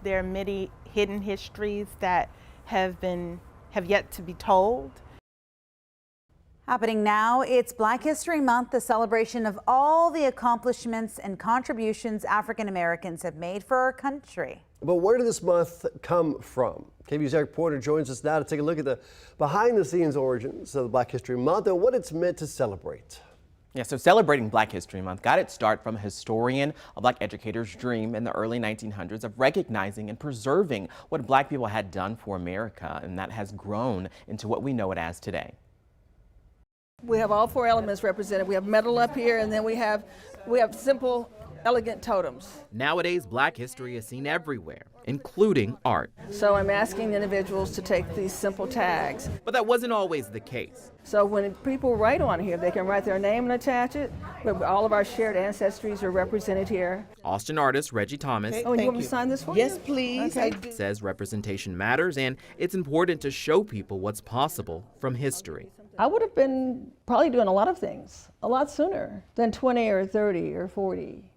there are many hidden histories that have yet to be told. Happening now, it's Black History Month, the celebration of all the accomplishments and contributions African Americans have made for our country. But where did this month come from? KVUE's Eric Porter joins us now to take a look at the behind-the-scenes origins of the Black History Month and what it's meant to celebrate. Yeah, so celebrating Black History Month got its start from a historian, a Black educator's dream in the early 1900s of recognizing and preserving what Black people had done for America, and that has grown into what we know it as today. We have all four elements represented. We have metal up here, and then we have simple, elegant totems. Nowadays, Black history is seen everywhere, including art. So I'm asking individuals to take these simple tags. But that wasn't always the case. So when people write on here, they can write their name and attach it, but all of our shared ancestries are represented here. Austin artist Reggie Thomas Oh, and you want me to sign this for you? Yes, please. Okay. says representation matters, and it's important to show people what's possible from history. I would have been probably doing a lot of things a lot sooner than 20 or 30 or 40,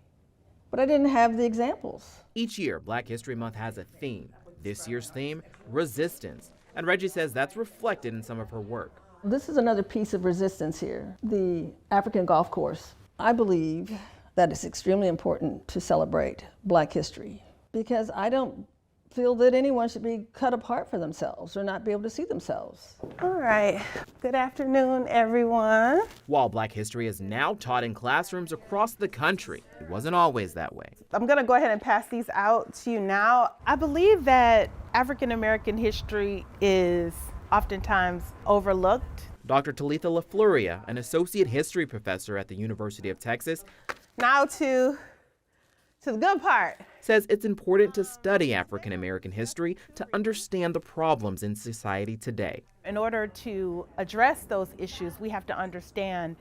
but I didn't have the examples. Each year, Black History Month has a theme. This year's theme, resistance. And Reggie says that's reflected in some of her work. This is another piece of resistance here, the African golf course. I believe that it's extremely important to celebrate Black history because I don't feel that anyone should be cut apart for themselves or not be able to see themselves. All right, good afternoon, everyone. While Black history is now taught in classrooms across the country, it wasn't always that way. I'm gonna go ahead and pass these out to you now. I believe that African American history is oftentimes overlooked. Dr. Talitha LaFleuria, an associate history professor at the University of Texas, Now to the good part. says it's important to study African American history to understand the problems in society today. In order to address those issues, we have to understand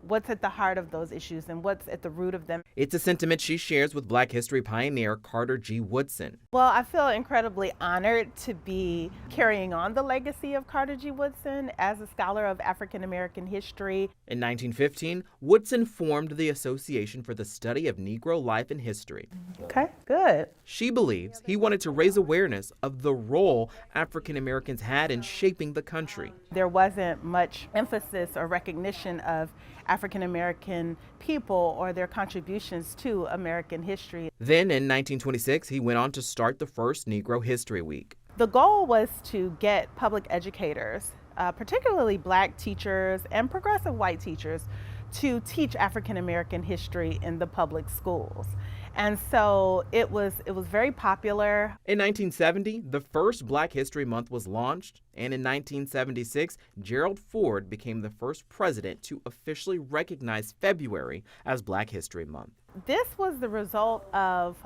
what's at the heart of those issues and what's at the root of them. It's a sentiment she shares with Black history pioneer Carter G. Woodson. Well, I feel incredibly honored to be carrying on the legacy of Carter G. Woodson as a scholar of African American history. In 1915, Woodson formed the Association for the Study of Negro Life and History. Okay, good. She believes he wanted to raise awareness of the role African Americans had in shaping the country. There wasn't much emphasis or recognition of African American people or their contributions to American history. Then in 1926, he went on to start the first Negro History Week. The goal was to get public educators, particularly Black teachers and progressive white teachers, to teach African American history in the public schools. And so it was very popular. In 1970, the first Black History Month was launched, and in 1976, Gerald Ford became the first president to officially recognize February as Black History Month. This was the result of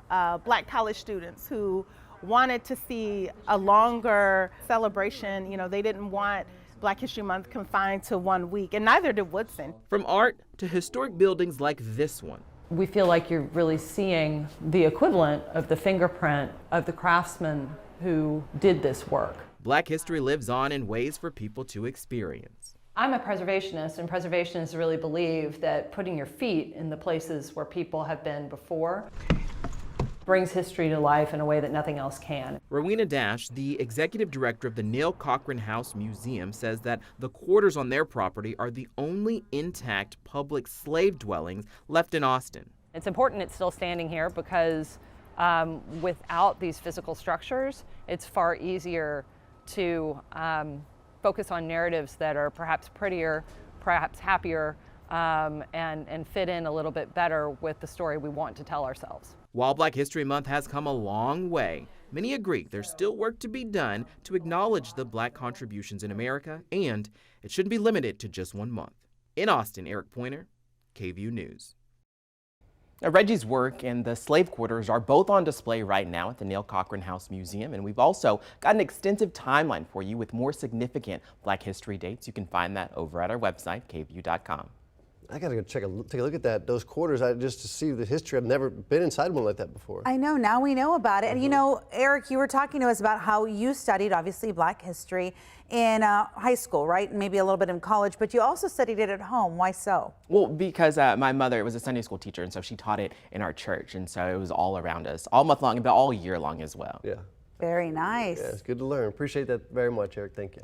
Black college students who wanted to see a longer celebration. You know, they didn't want Black History Month confined to 1 week, and neither did Woodson. From art to historic buildings like this one. We feel like you're really seeing the equivalent of the fingerprint of the craftsmen who did this work. Black history lives on in ways for people to experience. I'm a preservationist, and preservationists really believe that putting your feet in the places where people have been before brings history to life in a way that nothing else can. Rowena Dash, the executive director of the Neil Cochran House Museum, says that the quarters on their property are the only intact public slave dwellings left in Austin. It's important it's still standing here because without these physical structures, it's far easier to focus on narratives that are perhaps prettier, perhaps happier, and fit in a little bit better with the story we want to tell ourselves. While Black History Month has come a long way, many agree there's still work to be done to acknowledge the Black contributions in America, and it shouldn't be limited to just 1 month. In Austin, Eric Pointer, KVUE News. Now, Reggie's work and the slave quarters are both on display right now at the Neil Cochran House Museum, and we've also got an extensive timeline for you with more significant Black history dates. You can find that over at our website, KVUE.com. I gotta go take a look at those quarters, just to see the history. I've never been inside one like that before. I know, now we know about it. And you know, Eric, you were talking to us about how you studied, obviously, Black history in high school, right? And maybe a little bit in college, but you also studied it at home. Why so? Well, because my mother was a Sunday school teacher, and so she taught it in our church, and so it was all around us, all month long, but all year long as well. Yeah. Very nice. Yeah, it's good to learn. Appreciate that very much, Eric. Thank you.